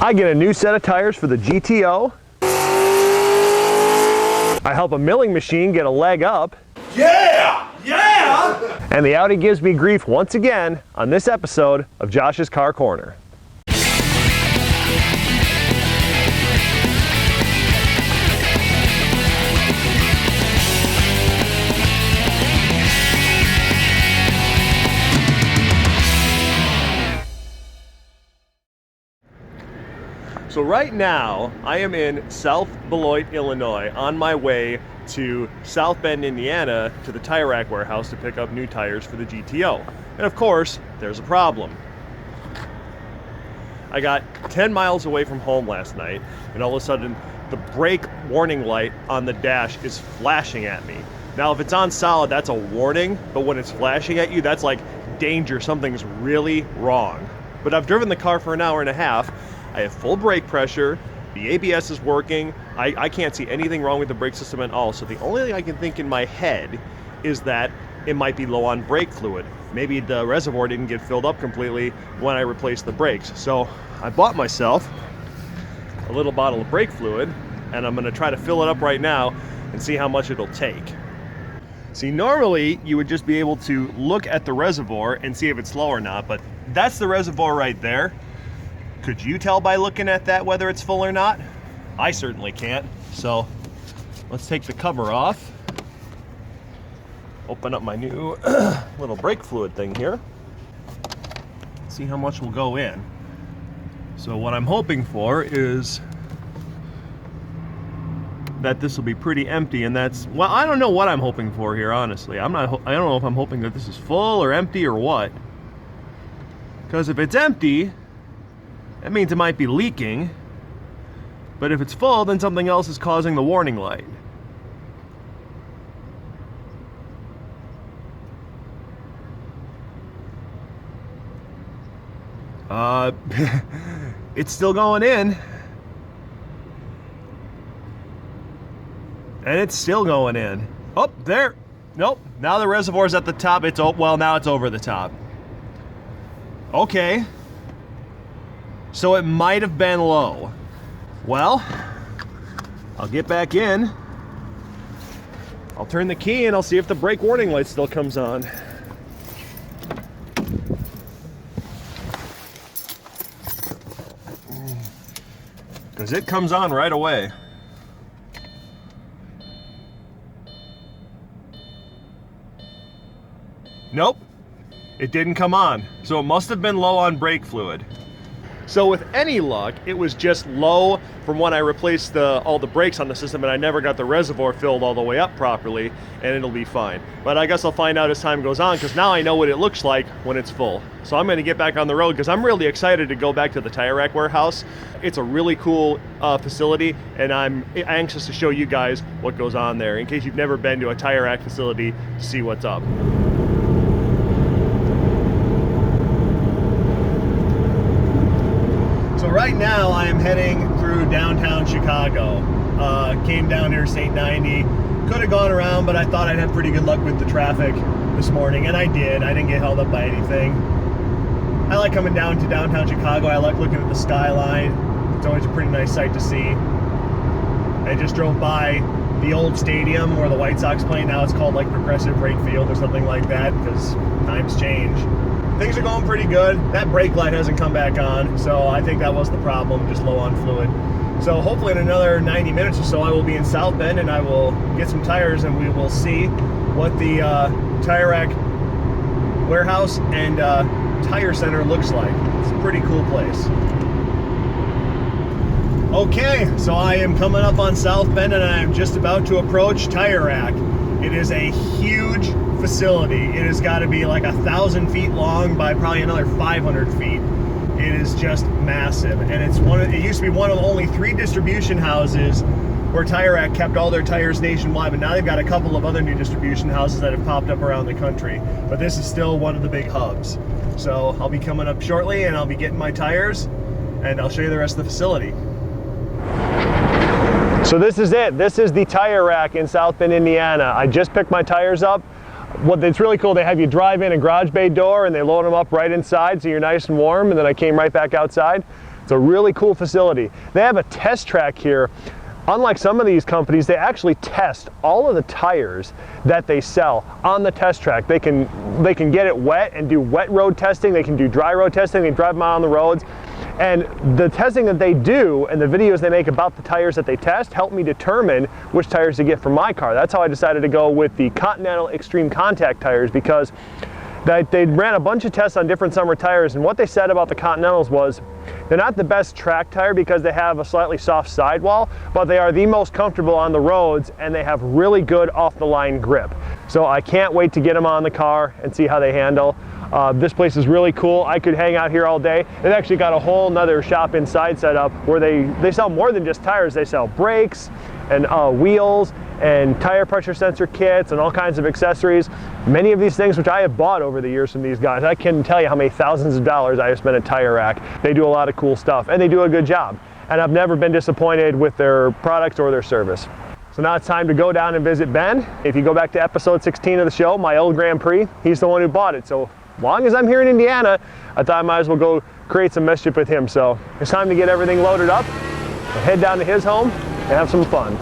I get a new set of tires for the GTO. I help a milling machine get a leg up. Yeah! Yeah! And the Audi gives me grief once again on this episode of Josh's Car Corner. So right now, I am in South Beloit, Illinois, on my way to South Bend, Indiana, to the tire rack warehouse to pick up new tires for the GTO. And of course, there's a problem. I got 10 miles away from home last night, and all of a sudden, the brake warning light on the dash is flashing at me. Now, if it's on solid, that's a warning, but when it's flashing at you, that's like danger, something's really wrong. But I've driven the car for an hour and a half. I have full brake pressure, the ABS is working, I can't see anything wrong with the brake system at all, so the only thing I can think in my head is that it might be low on brake fluid. Maybe the reservoir didn't get filled up completely when I replaced the brakes. So I bought myself a little bottle of brake fluid, and I'm gonna try to fill it up right now and see how much it'll take. See, normally you would just be able to look at the reservoir and see if it's low or not, but that's the reservoir right there. Could you tell by looking at that whether it's full or not? I certainly can't. So let's take the cover off. Open up my new little brake fluid thing here. See how much will go in. So what I'm hoping for is that this will be pretty empty, and that's, well, I don't know what I'm hoping for here, honestly. I don't know if I'm hoping that this is full or empty or what. Because if it's empty, that means it might be leaking, but if it's full, then something else is causing the warning light. It's still going in. And it's still going in. Oh, there. Nope, now the reservoir's at the top. Well, now it's over the top. Okay. So it might have been low. Well, I'll get back in. I'll turn the key and I'll see if the brake warning light still comes on. Because it comes on right away. Nope, it didn't come on. So it must have been low on brake fluid. So with any luck, it was just low from when I replaced all the brakes on the system, and I never got the reservoir filled all the way up properly, and it'll be fine. But I guess I'll find out as time goes on, because now I know what it looks like when it's full. So I'm going to get back on the road, because I'm really excited to go back to the tire rack warehouse. It's a really cool facility, and I'm anxious to show you guys what goes on there, in case you've never been to a tire rack facility to see what's up. So right now I am heading through downtown Chicago. Came down here St. 90. Could have gone around, but I thought I'd have pretty good luck with the traffic this morning, and I did. I didn't get held up by anything. I like coming down to downtown Chicago. I like looking at the skyline. It's always a pretty nice sight to see. I just drove by the old stadium where the White Sox play. Now it's called like Progressive Rate Field or something like that, because times change. Things are going pretty good. That brake light hasn't come back on, so I think that was the problem, just low on fluid. So hopefully in another 90 minutes or so I will be in South Bend, and I will get some tires, and we will see what the tire rack warehouse and tire center looks like. It's a pretty cool place. Okay, so I am coming up on South Bend, and I am just about to approach Tire Rack. It is a huge facility. It has got to be like 1,000 feet long by probably another 500 feet. It is just massive, and it used to be one of only 3 distribution houses where Tire Rack kept all their tires nationwide, but now they've got a couple of other new distribution houses that have popped up around the country. But this is still one of the big hubs. So I'll be coming up shortly, and I'll be getting my tires, and I'll show you the rest of the facility. So this is it. This is the tire rack in South Bend, Indiana. I just picked my tires up. It's really cool, they have you drive in a garage bay door and they load them up right inside so you're nice and warm, and then I came right back outside. It's a really cool facility. They have a test track here. Unlike some of these companies, they actually test all of the tires that they sell on the test track. They can get it wet and do wet road testing. They can do dry road testing. They drive them out on the roads. And the testing that they do and the videos they make about the tires that they test help me determine which tires to get for my car. That's how I decided to go with the Continental Extreme Contact tires, because they ran a bunch of tests on different summer tires, and what they said about the Continentals was they're not the best track tire because they have a slightly soft sidewall, but they are the most comfortable on the roads and they have really good off-the-line grip. So I can't wait to get them on the car and see how they handle. This place is really cool. I could hang out here all day. They've actually got a whole nother shop inside set up where they sell more than just tires. They sell brakes and wheels and tire pressure sensor kits and all kinds of accessories. Many of these things which I have bought over the years from these guys. I can't tell you how many thousands of dollars I have spent at Tire Rack. They do a lot of cool stuff and they do a good job. And I've never been disappointed with their products or their service. So now it's time to go down and visit Ben. If you go back to episode 16 of the show, my old Grand Prix, he's the one who bought it. So as long as I'm here in Indiana, I thought I might as well go create some mischief with him. So it's time to get everything loaded up, and head down to his home and have some fun.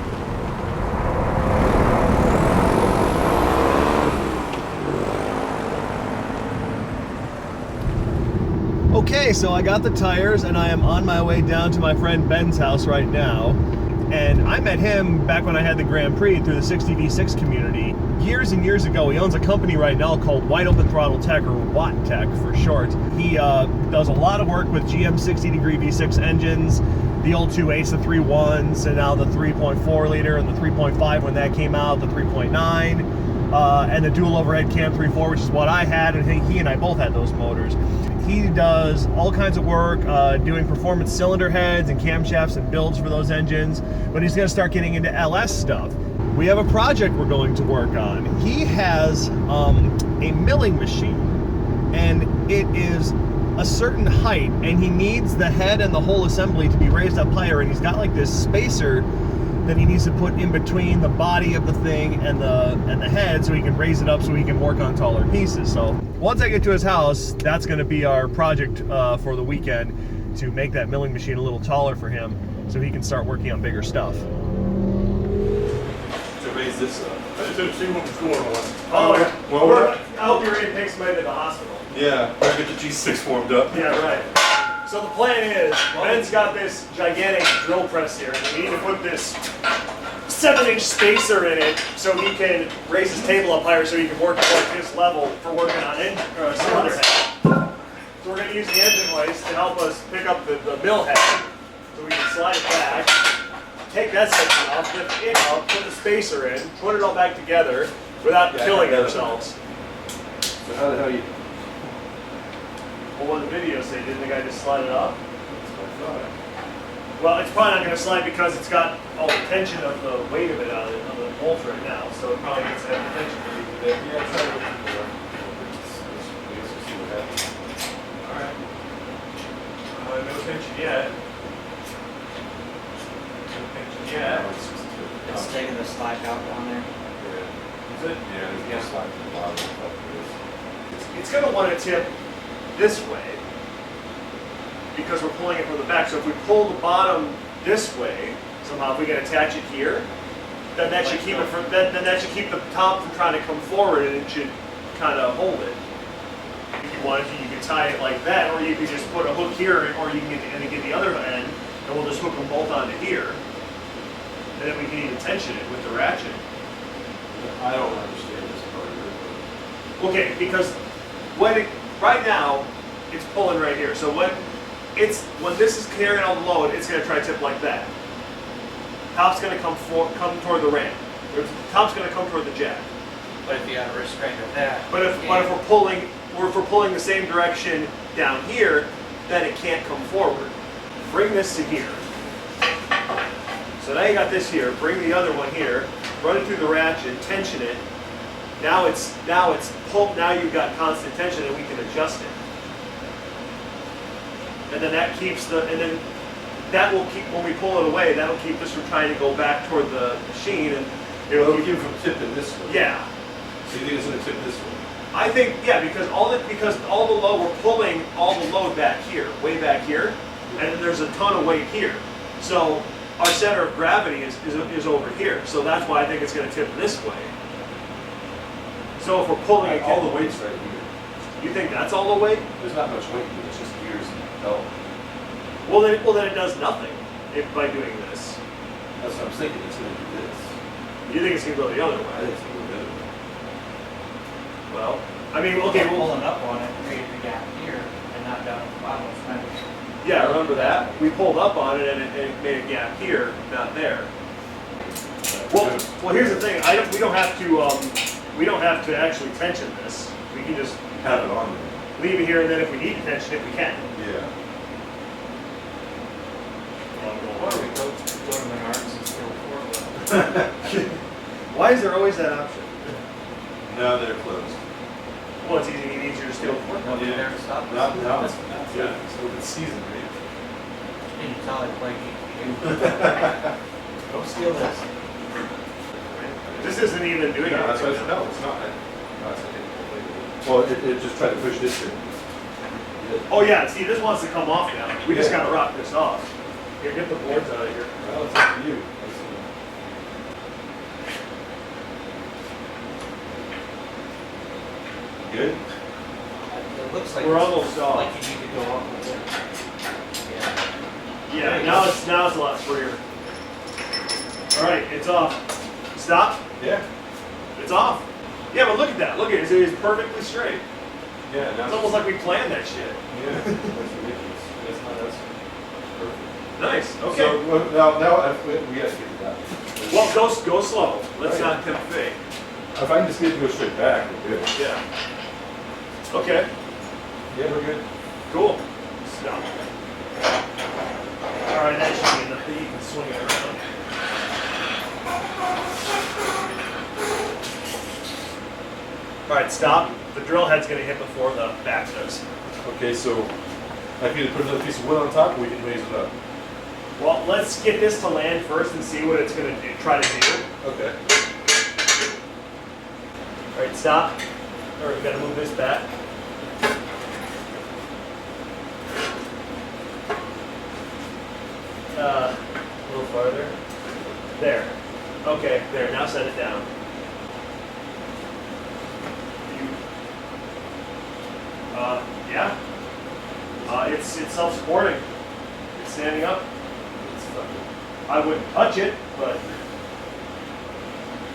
Okay, so I got the tires and I am on my way down to my friend Ben's house right now. And I met him back when I had the Grand Prix through the 60v6 community years and years ago. He owns a company right now called Wide Open Throttle Tech, or Watt Tech for short. He does a lot of work with GM 60-degree V6 engines, the old 2.8s, the 3.1s, and now the 3.4 liter and the 3.5 when that came out, the 3.9, and the dual overhead cam 3.4, which is what I had, and he and I both had those motors. He does all kinds of work doing performance cylinder heads and camshafts and builds for those engines, but he's going to start getting into LS stuff. We have a project we're going to work on. He has a milling machine, and it is a certain height, and he needs the head and the whole assembly to be raised up higher, and he's got like this spacer that he needs to put in between the body of the thing and the head so he can raise it up so he can work on taller pieces. So once I get to his house, that's going to be our project for the weekend, to make that milling machine a little taller for him so he can start working on bigger stuff. To raise this up. I just didn't see what was going on. Oh, yeah. Well, I hope you're ready to take somebody to the hospital. yeah, better get the G6 warmed up. Yeah, right. So the plan is, Ben's got this gigantic drill press here, and we need to put this 7-inch spacer in it so he can raise his table up higher so he can work at his level for working on cylinder head. So we're going to use the engine hoist to help us pick up the mill head, so we can slide it back, take that section off, lift it up, put the spacer in, put it all back together without killing ourselves. So how the hell you... Well, what did the video say? Didn't the guy just slide it up? Well, it's probably not going to slide because it's got all the tension of the weight of it on the bolts right now, so it probably needs to have the tension to leave it. Yeah, try to look for it. Let's see what happens. Alright. No tension yet. No tension yet. It's taking the slack out down there. Is it? Yeah, there's no slack in the bottom of this. It's going to want to tip this way because we're pulling it from the back. So if we pull the bottom this way, somehow if we can attach it here, then that should keep it from then that should keep the top from trying to come forward, and it should kind of hold it. If you wanted to, you could tie it like that, or you could just put a hook here, or you can get the other end, and we'll just hook them both onto here, and then we can even tension it with the ratchet. I don't understand this part of it. Okay, because right now it's pulling right here. So when this is carrying all the load, it's going to try to tip like that. Top's going to come toward the ramp. Top's going to come toward the jack. But if you got a restraint of that. But if we're pulling the same direction down here, then it can't come forward. Bring this to here. So now you got this here. Bring the other one here. Run it through the ratchet. Tension it. Now it's pulled. Now you've got constant tension, and we can adjust it. And then that keeps that will keep, when we pull it away, that'll keep this from trying to go back toward the machine, and It'll keep you from tipping this way. Yeah. So you think it's going to tip this way? I think, yeah, because all the load, we're pulling all the load back here, way back here. and then there's a ton of weight here. So our center of gravity is over here. So that's why I think it's going to tip this way. So if we're pulling it, All the weight's right here. you think that's all the weight? There's not much weight here, it's just gears and belt. Well, then it does nothing by doing this. That's what I'm thinking, it's gonna do this. You think it's going to go the other I way? think it's gonna go the other way. Well, I mean, okay, We're well, pulling up on it, created a gap here, and not down at the bottom. It's kind of, yeah, remember that? We pulled up on it and it made a gap here, not there. Well, here's the thing. We don't have to actually tension this. We can just Have it on leave it here, and then if we need to tension it, we can. there. Yeah. or we go to Menards and steal 4 wheel. Why is there always that option? Now they're closed. Well, it's easier to steal. Nobody there to stop us. Now it's, Yeah. it's open season, right? You can tell I play GTA. Go steal this. This isn't even doing No, that's what anything. no, it's not. No, it's okay. Well, it just tried to push this in. Oh yeah, see, this wants to come off now. We just gotta rock this off. Here, get the boards out of here. Well, it's up to you. Good? It looks like We're it's almost off. like you need to go up a bit. Yeah. Yeah, now it's a lot freer. All right, it's off. Stop. Yeah. It's off. Yeah, but look at that. Look at it. It's perfectly straight. Yeah, now It's almost like we planned that shit. Yeah, that's ridiculous. That's not us. Perfect. Nice. Okay. So, well, now we gotta get to that. Well, go slow. Let's not tempt fate. If I can just get to go straight back, we're good. Yeah. Okay. Yeah, we're good. Cool. Stop. All right, that should be enough that you can swing it around. All right, stop. The drill head's gonna hit before the back does. Okay, so I can either put another piece of wood on top, or we can raise it up. Well, let's get this to land first and see what it's gonna do. Try to do. Okay. All right, stop. All right, we gotta move this back. A little farther. There. Okay, there. Now set it down. Yeah. It's self-supporting. It's standing up. It's fucking. I wouldn't touch it, but.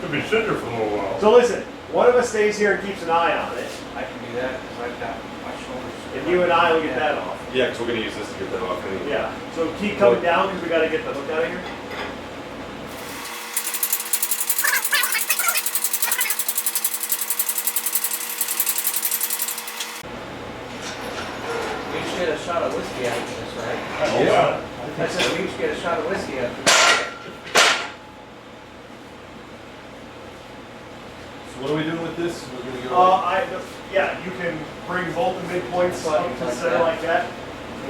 Could be sitting there for a little while. So listen, one of us stays here and keeps an eye on it, I can do that because I've got my shoulders. and you and I will get that off. Yeah, because we're gonna use this to get that off anyway. Yeah. So keep coming down because we gotta get the hook out of here. We each get a shot of whiskey after this, right? Yeah. I said we each get a shot of whiskey after this. So what are we doing with this? We're gonna go. Yeah, you can bring both the midpoints up to the center like that.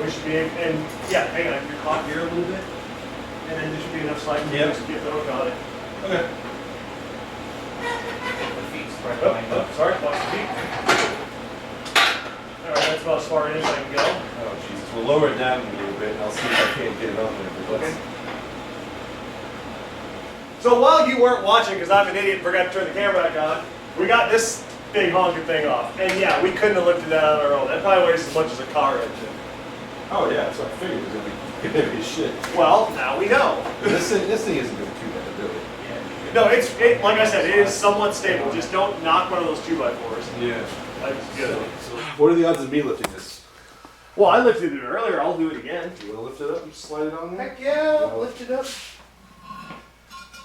We should be, and yeah, hang on, you're caught here a little bit, and then there should be enough slack to Yep. just get the hook on it. Okay. The feet spread Oh, lined oh, up. sorry, watch the feet. All right, that's about as far in as I can go. Oh Jesus. We'll lower it down a little bit, and I'll see if I can't get it on there. But let's. Okay. So while you weren't watching, because I'm an idiot and forgot to turn the camera back on, we got this big honking thing off. And yeah, we couldn't have lifted that on our own. That probably weighs as much as a car engine. Oh yeah, that's what I figured. It was gonna be heavy as shit. Well, now we know. This thing isn't gonna be too bad, really. Yeah. No, like I said, it is somewhat stable. Just don't knock one of those 2x4s. Yeah. That's good. So, what are the odds of me lifting this? Well, I lifted it earlier. I'll do it again. You wanna lift it up and slide it on there? Heck yeah, I'll lift it up.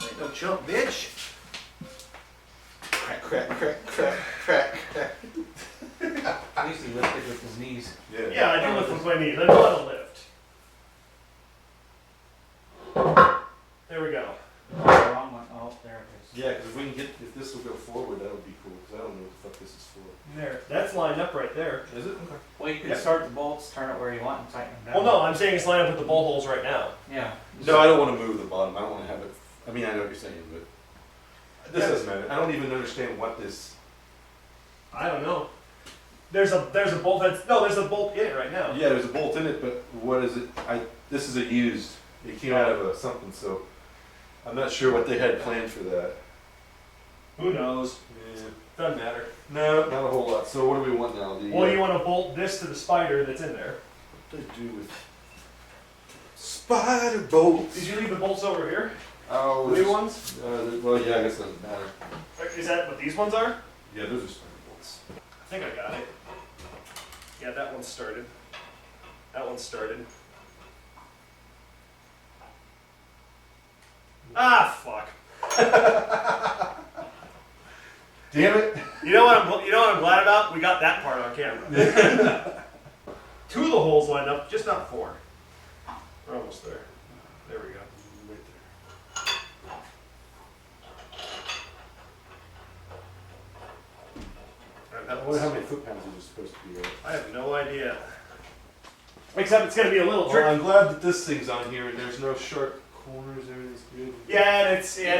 Ain't no chump, bitch. Crack, crack, crack, crack, crack, crack. At least he lifted with his knees. Yeah, I do lift with my knees. I know how to lift. There we go. The wrong one. Oh, there it is. Yeah, because if this will go forward, that would be cool. Because I don't know what the fuck this is for. There. That's lined up right there. Is it? Okay. Well, you can Yeah. start the bolts, turn it where you want, and tighten them Well, down. no, I'm saying it's lined up with the bolt holes right now. Yeah. No, I don't want to move the bottom. I don't want to have it. I mean, I know what you're saying, but this Yeah. doesn't matter. I don't even understand what this. I don't know. There's a bolt there's a bolt in it right now. Yeah, there's a bolt in it, but what is it? This is a used. It came out of a something, so I'm not sure what they had planned for that. Who knows? Yeah. Doesn't matter. No, not a whole lot. So what do we want now? Well, you want to bolt this to the spider that's in there. What do they do with spider bolts? Did you leave the bolts over here? Oh, The new ones? well, yeah, I guess it doesn't matter. Is that what these ones are? Yeah, those are spider bolts. I think I got it. Yeah, that one's started. That one's started. Ah, fuck. Damn it! You know what I'm glad about? We got that part on camera. 2 of the holes lined up, just not 4. We're almost there. There we go. Right Alright, there. I wonder how many foot pounds is supposed to be. Right? I have no idea. Except it's gonna be a little Well, tricky. I'm glad that this thing's on here and there's no sharp corners. Everything's good. Yeah, and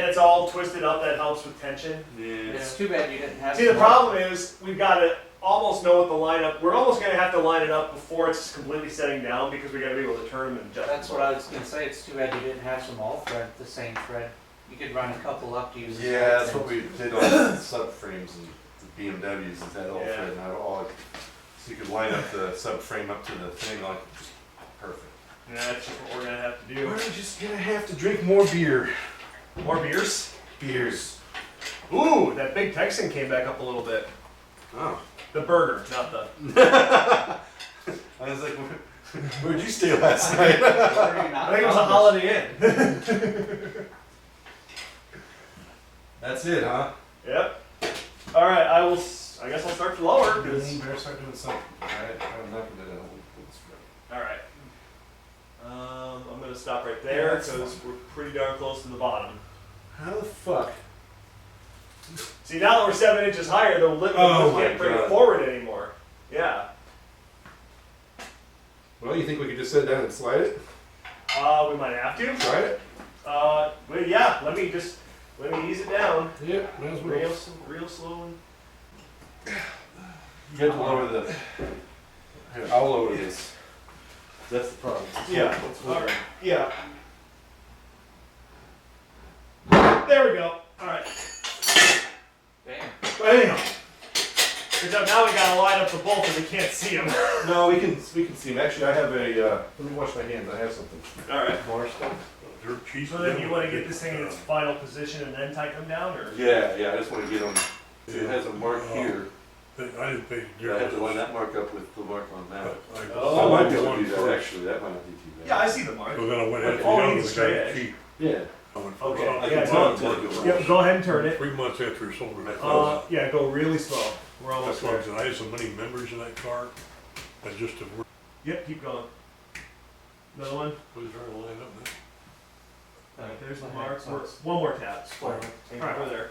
it's all twisted up. That helps with tension. Yeah. It's too bad you didn't have. See, the some- problem is we've got to almost know what the lineup. We're almost gonna have to line it up before it's completely setting down because we got to be able to turn them and adjust. That's what I was gonna say. It's too bad you didn't have some all thread, the same thread. You could run a couple up to use. as Yeah, that's thread what things. we did on the subframes and the BMWs. Is that all Yeah. thread and all? So you could line up the subframe up to the thing like just perfect. Yeah, that's just what we're gonna have to do. We're just gonna have to drink more beer. More beers. Beers. Ooh, that big Texan came back up a little bit. Oh. The burger, not the. I was like, where'd you stay last night? I think it was a Holiday Inn. That's it, huh? Yep. All right, I guess I'll start lower. You better start doing something. Alright, I'm not gonna. All right. I'm gonna stop right there that's because we're pretty darn close to the bottom. How the fuck? See, now that we're 7 inches higher, the lip Oh my can't bring it God. forward anymore. Yeah. Well, you think we could just sit down and slide it? We might have to. Try it? Well, yeah. Let me ease it down. Yeah, might as Real slow. And... You have to lower the. Here, I'll lower this. That's the problem. Yeah. All right. Yeah. There we go. All right. Damn. Bam. Except now we gotta line up the bolts and we can't see them. No, we can see them. Actually, I have a. Let me wash my hands. I have something. All right. More stuff. So then you want to get this thing in its final position and then tighten them down, or? Yeah, I just want to get them. It has a mark here. I didn't pay I have to line that mark up with the mark on that. Oh. I might be able to do that actually. That might not be too bad. Yeah, I see the mark. So then I went ahead and Oh, got you need it, a straight got it edge. cheap. Yeah. I went, Okay. I Yeah, can go, tell it to yeah, go ahead and turn it. 3 months after he sold it. Yeah, go really slow. We're almost That's why I there. said I had so many members in that car. I just have worked. Yep, keep going. Another one. Was trying to line up now. Alright, there's the mark. One more tap. Square. Alright, we're there.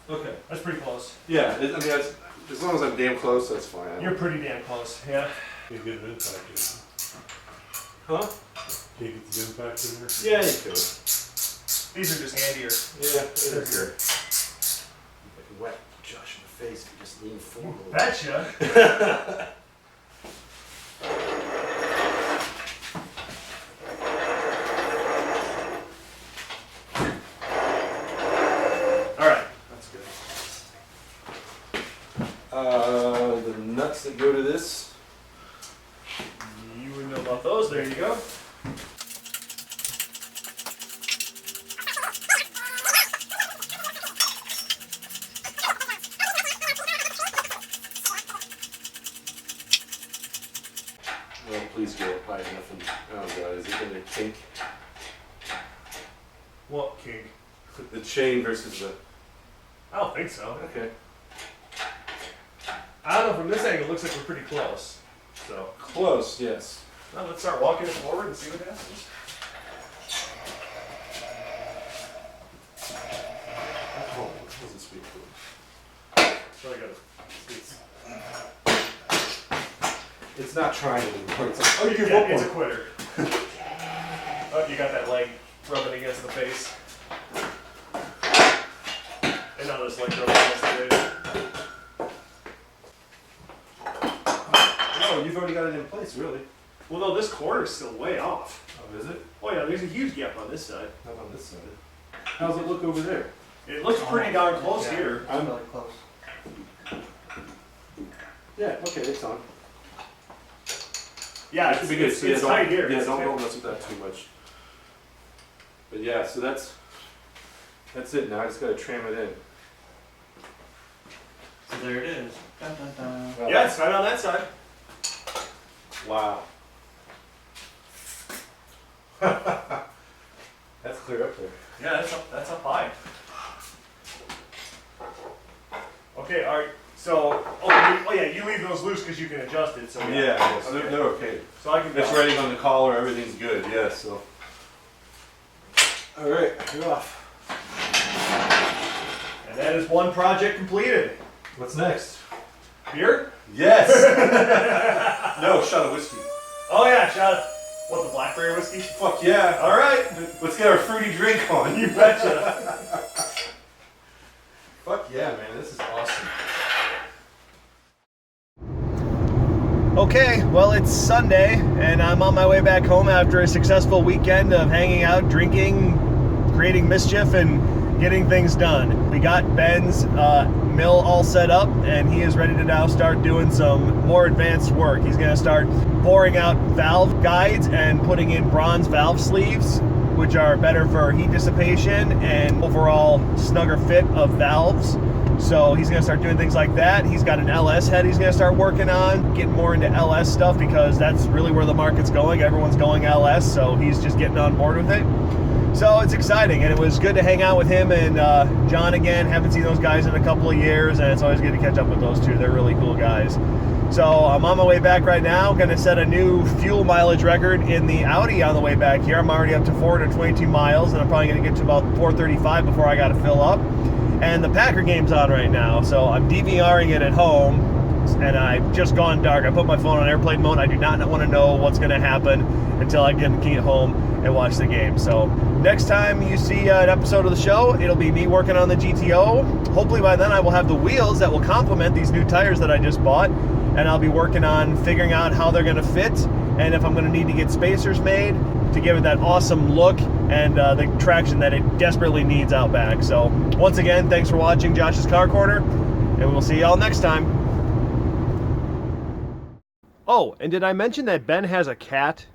Okay. That's pretty close. Yeah. I mean, as long as I'm damn close, that's fine. You're pretty damn close. Yeah. Can't get an impact in there. Huh? Can't get the impact in there. Yeah, you could. These are just handier. Yeah, They're here. I can whack Josh in the face if you just lean forward. Betcha. Alright, that's good. The nuts that go to this. You would know about those. There you go. Well, please go up high enough and, oh god, is it gonna kink? What king? The chain versus the, I don't think so. okay. I don't know. From this angle, it looks like we're pretty close. So, Close, yes. well, let's start walking it forward and see what happens. Oh, this doesn't speak to it. So I got It's not trying anymore. It's like, Oh, you yeah, it's a quitter. Oh, you got that leg rubbing against the face. And now this leg rubbing against the face. No, you've already got it in place, really. Well, no, this corner's still way off. Oh, is it? Oh yeah, there's a huge gap on this side. Not on this side. How's it look over there? It looks pretty darn close Yeah, here. it's really close. Yeah, okay, it's on. Yeah, It should be good. So, yeah, it's don't- tight here. Yeah, It's don't tight. mess with that too much. But yeah, so that's it now. I just gotta tram it in. So there it is. Dun, dun, dun. Yeah, it's tight on that side. Wow. That's clear up there. Yeah, that's up high. Okay, all right. So, you leave those loose because you can adjust it. So Yeah, so Okay. they're okay. So I can. It's ready on the collar, everything's good, yeah, so. All right, you're off. And that is one project completed. What's next? Beer? Yes! No, shot of whiskey. Oh yeah, shot. What, the blackberry whiskey? Fuck yeah. All right. Let's get our fruity drink on. You betcha. Fuck yeah, man, this is awesome. Okay, well, it's Sunday, and I'm on my way back home after a successful weekend of hanging out, drinking, creating mischief, and getting things done. We got Ben's mill all set up, and he is ready to now start doing some more advanced work. He's going to start boring out valve guides and putting in bronze valve sleeves, which are better for heat dissipation and overall snugger fit of valves. So he's going to start doing things like that. He's got an LS head he's going to start working on, getting more into LS stuff because that's really where the market's going. Everyone's going LS, so he's just getting on board with it. So it's exciting, and it was good to hang out with him and John again. Haven't seen those guys in a couple of years, and it's always good to catch up with those two. They're really cool guys. So I'm on my way back right now. Going to set a new fuel mileage record in the Audi on the way back here. I'm already up to 422 miles, and I'm probably going to get to about 435 before I got to fill up. And the Packer game's on right now, so I'm DVRing it at home, and I've just gone dark. I put my phone on airplane mode. I do not want to know what's going to happen until I get home and watch the game. So next time you see an episode of the show, it'll be me working on the GTO. Hopefully by then I will have the wheels that will complement these new tires that I just bought, and I'll be working on figuring out how they're going to fit and if I'm going to need to get spacers made to give it that awesome look and the traction that it desperately needs out back. So once again, thanks for watching Josh's Car Corner, and we'll see y'all next time. Oh, and did I mention that Ben has a cat?